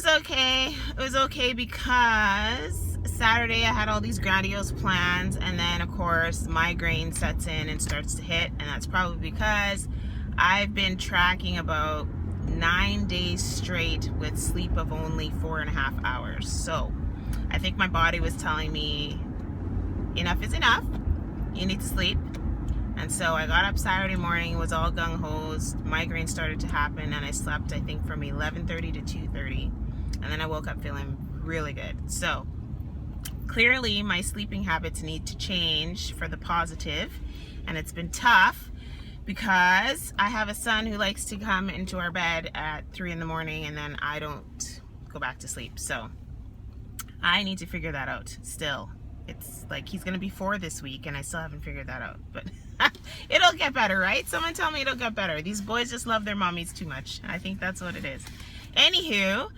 was okay. It was okay because Saturday I had all these grandiose plans, and then of course migraine sets in and starts to hit, and that's probably because I've been tracking about 9 days straight with sleep of only 4.5 hours. So I think my body was telling me enough is enough. You need to sleep. And so I got up Saturday morning, was all gung-ho, migraine started to happen, and I slept, I think, from 11:30 to 2:30, and then I woke up feeling really good. So clearly my sleeping habits need to change for the positive, and it's been tough because I have a son who likes to come into our bed at 3 in the morning, and then I don't go back to sleep. So I need to figure that out still. It's like he's gonna be 4 this week and I still haven't figured that out, but it'll get better, right? Someone tell me it'll get better. These boys just love their mommies too much. I think that's what it is. Anywho,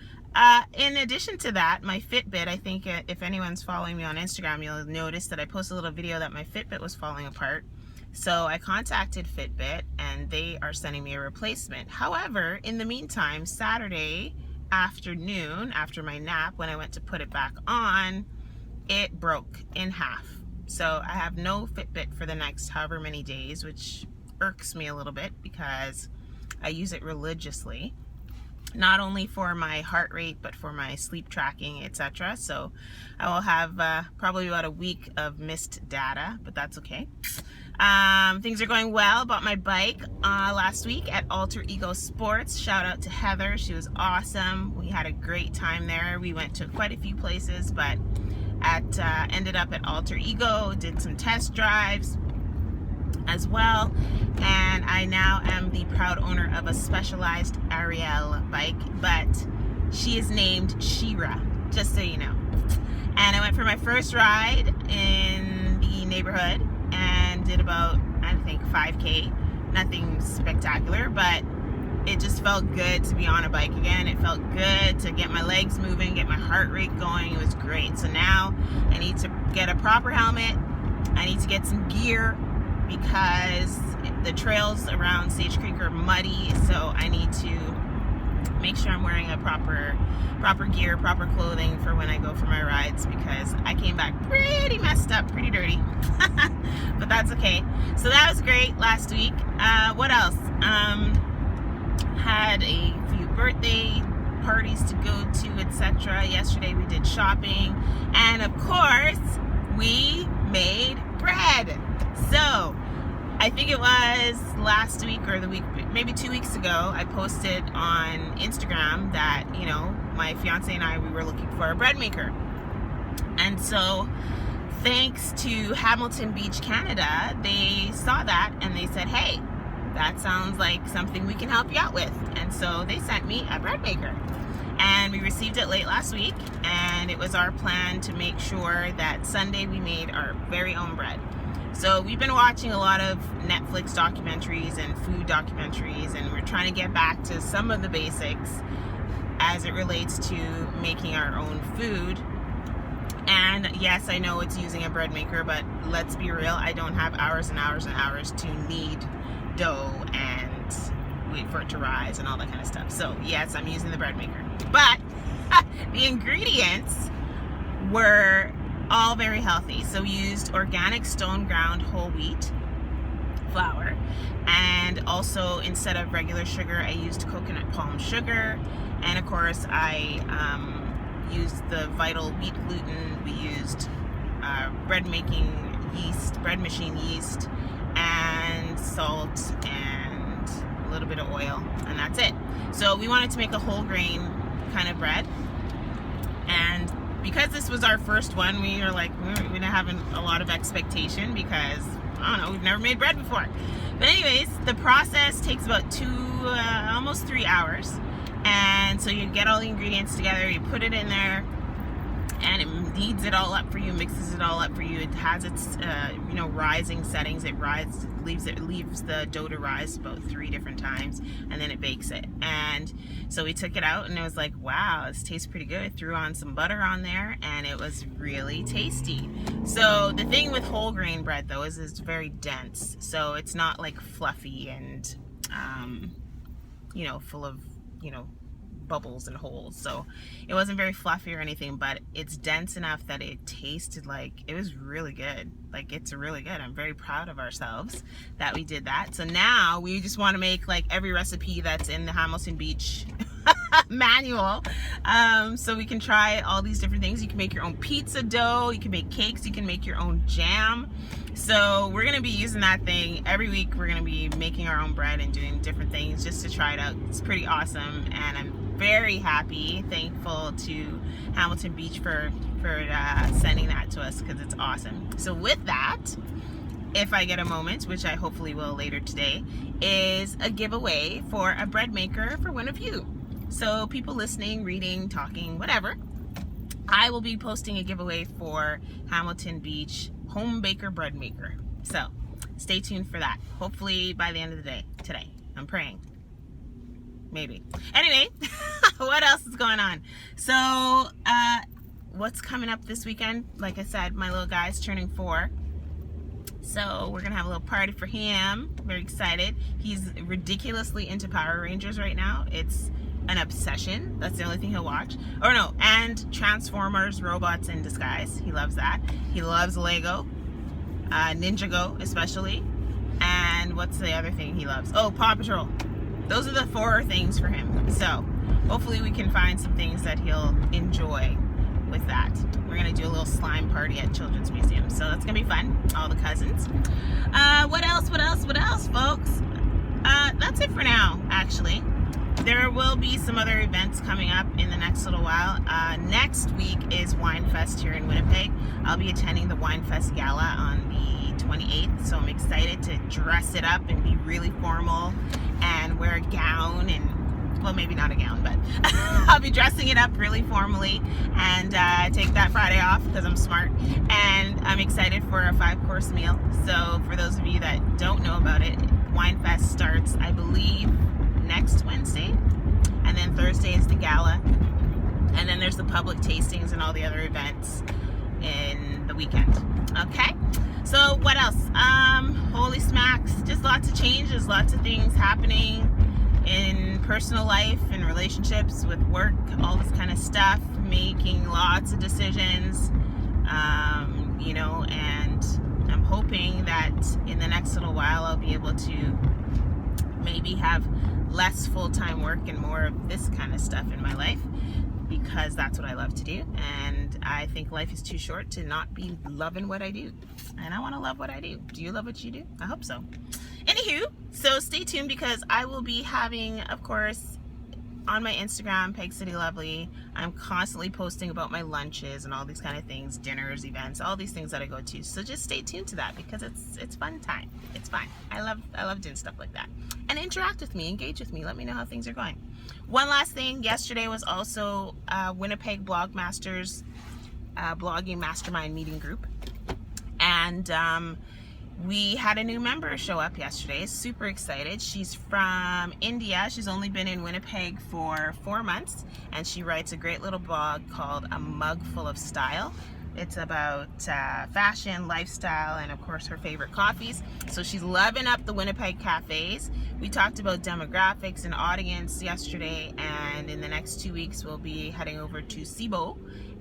in addition to that, my Fitbit, I think if anyone's following me on Instagram, you'll notice that I posted a little video that my Fitbit was falling apart. So I contacted Fitbit and they are sending me a replacement. However, in the meantime, Saturday afternoon, after my nap, when I went to put it back on, it broke in half. So I have no Fitbit for the next however many days, which irks me a little bit because I use it religiously, not only for my heart rate but for my sleep tracking, etc. So I will have probably about a week of missed data, but that's okay. Things are going well. Bought my bike last week at Alter Ego Sports. Shout out to Heather, she was awesome. We had a great time there. We went to quite a few places, but ended up at Alter Ego, did some test drives as well, and I now am the proud owner of a Specialized Ariel bike, but she is named Shira, just so you know. And I went for my first ride in the neighborhood and did about, I think, 5K. Nothing spectacular, but it just felt good to be on a bike again. It felt good to get my legs moving, get my heart rate going. It was great. So now I need to get a proper helmet. I need to get some gear because the trails around Sage Creek are muddy. So I need to make sure I'm wearing a proper gear, proper clothing for when I go for my rides, because I came back pretty messed up, pretty dirty. But that's okay. So that was great last week. What else? Had a few birthday parties to go to, etc. Yesterday we did shopping, and of course we made bread. So I think it was last week or the week, maybe 2 weeks ago, I posted on Instagram that, you know, my fiance and I, we were looking for a bread maker. And so thanks to Hamilton Beach, Canada, they saw that and they said, hey, that sounds like something we can help you out with. And so they sent me a bread maker, and we received it late last week, and it was our plan to make sure that Sunday we made our very own bread. So we've been watching a lot of Netflix documentaries and food documentaries, and we're trying to get back to some of the basics as it relates to making our own food. And yes, I know it's using a bread maker, but let's be real, I don't have hours and hours and hours to knead dough and wait for it to rise and all that kind of stuff. So yes, I'm using the bread maker, but the ingredients were all very healthy. So we used organic stone ground whole wheat flour, and also instead of regular sugar I used coconut palm sugar, and of course I used the Vital wheat gluten. We used bread making yeast, bread machine yeast, and salt and a little bit of oil, and that's it. So we wanted to make a whole grain kind of bread, and because this was our first one, we were like, we didn't have a lot of expectation because, I don't know, we've never made bread before. But anyways, the process takes about almost 3 hours. And so you get all the ingredients together, you put it in there, and it kneads it all up for you, mixes it all up for you. It has its rising settings. It leaves the dough to rise about 3 different times, and then it bakes it. And so we took it out, and it was like, wow, this tastes pretty good. I threw on some butter on there, and it was really tasty. So the thing with whole grain bread though is it's very dense, so it's not like fluffy and full of bubbles and holes. So it wasn't very fluffy or anything, but it's dense enough that it tasted like, it was really good. Like, it's really good. I'm very proud of ourselves that we did that. So now we just want to make like every recipe that's in the Hamilton Beach manual, so we can try all these different things. You can make your own pizza dough, you can make cakes, you can make your own jam. So we're gonna be using that thing every week. We're gonna be making our own bread and doing different things just to try it out. It's pretty awesome, and I'm very happy, thankful to Hamilton Beach for sending that to us, because it's awesome. So with that, if I get a moment, which I hopefully will later today, is a giveaway for a bread maker for one of you. So people listening, reading, talking, whatever, I will be posting a giveaway for Hamilton Beach Home Baker Bread Maker. So stay tuned for that. Hopefully by the end of the day today. I'm praying. Maybe. Anyway, what else is going on? So what's coming up this weekend? Like I said, my little guy's turning 4. So we're gonna have a little party for him. Very excited. He's ridiculously into Power Rangers right now. It's an obsession. That's the only thing he'll watch. Or no, and Transformers, Robots in Disguise. He loves that. He loves Lego, Ninjago especially. And what's the other thing he loves? Oh, Paw Patrol. Those are the 4 things for him. So hopefully we can find some things that he'll enjoy with that. We're gonna do a little slime party at Children's Museum, so that's gonna be fun. All the cousins. What else, folks? That's it for now, actually. There will be some other events coming up in the next little while. Next week is Winefest here in Winnipeg. I'll be attending the Winefest Gala on the 28th, so I'm excited to dress it up and be really formal and wear a gown, and, well, maybe not a gown, but I'll be dressing it up really formally and take that Friday off because I'm smart. And I'm excited for a 5-course meal. So for those of you that don't know about it, Winefest starts, I believe, next Wednesday, and then Thursday is the gala, and then there's the public tastings and all the other events in the weekend. Okay, so what else? Holy smacks, just lots of changes, lots of things happening in personal life and relationships, with work, all this kind of stuff, making lots of decisions, you know, and I'm hoping that in the next little while I'll be able to maybe have less full-time work and more of this kind of stuff in my life, because that's what I love to do, and I think life is too short to not be loving what I do, and I want to love what I do. Do you love what you do? I hope so. Anywho, so stay tuned, because I will be having, of course, on my Instagram, Peg City Lovely, I'm constantly posting about my lunches and all these kind of things, dinners, events, all these things that I go to. So just stay tuned to that, because it's fun time. It's fun. I love doing stuff like that. And interact with me, engage with me, let me know how things are going. One last thing, yesterday was also Winnipeg Blogmasters blogging mastermind meeting group, and we had a new member show up yesterday. Super excited. She's from India. She's only been in Winnipeg for 4 months, and she writes a great little blog called A Mug Full of Style. It's about fashion, lifestyle, and of course her favorite coffees. So she's loving up the Winnipeg cafes. We talked about demographics and audience yesterday, and in the next 2 weeks we'll be heading over to Cibo,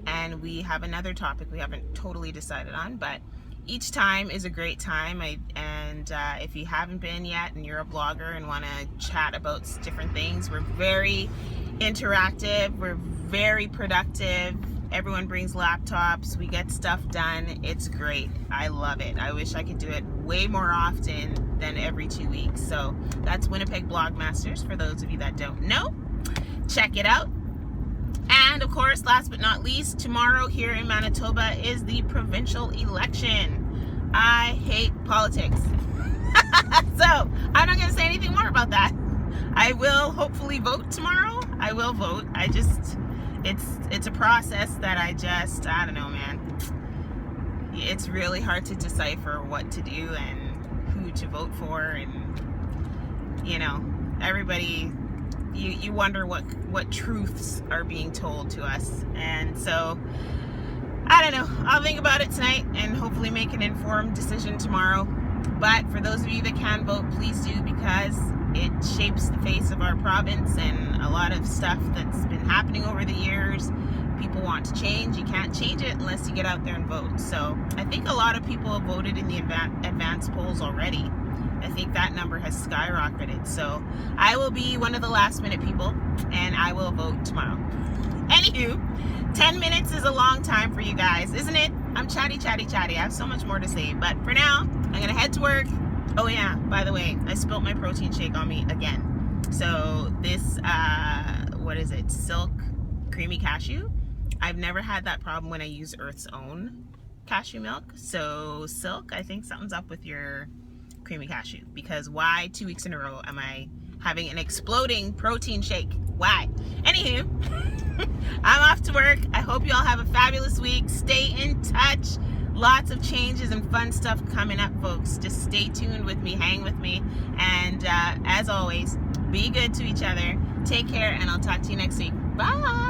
and we have another topic we haven't totally decided on, but each time is a great time. If you haven't been yet and you're a blogger and want to chat about different things, we're very interactive, we're very productive. Everyone brings laptops, we get stuff done. It's great. I love it. I wish I could do it way more often than every 2 weeks. So that's Winnipeg Blogmasters, for those of you that don't know. Check it out. And of course, last but not least, tomorrow here in Manitoba is the provincial election. I hate politics. So I'm not going to say anything more about that. I will hopefully vote tomorrow. I will vote. It's a process that I don't know, man. It's really hard to decipher what to do and who to vote for, and you know, everybody, you wonder what truths are being told to us. And so I don't know, I'll think about it tonight and hopefully make an informed decision tomorrow. But for those of you that can vote, please do, because it shapes the face of our province and a lot of stuff that's been happening over the years. People want to change. You can't change it unless you get out there and vote. So I think a lot of people have voted in the advanced polls already. I think that number has skyrocketed. So I will be one of the last minute people, and I will vote tomorrow. Anywho, 10 minutes is a long time for you guys, isn't it? I'm chatty. I have so much more to say, but for now, I'm gonna head to work. Oh yeah, by the way, I spilled my protein shake on me again. So this, what is it? Silk creamy cashew. I've never had that problem when I use Earth's Own cashew milk. So Silk, I think something's up with your creamy cashew, because why 2 weeks in a row am I having an exploding protein shake? Why? Anywho, I'm off to work. I hope you all have a fabulous week. Stay in touch. Lots of changes and fun stuff coming up, folks. Just stay tuned with me, hang with me, and as always, be good to each other. Take care, and I'll talk to you next week. Bye.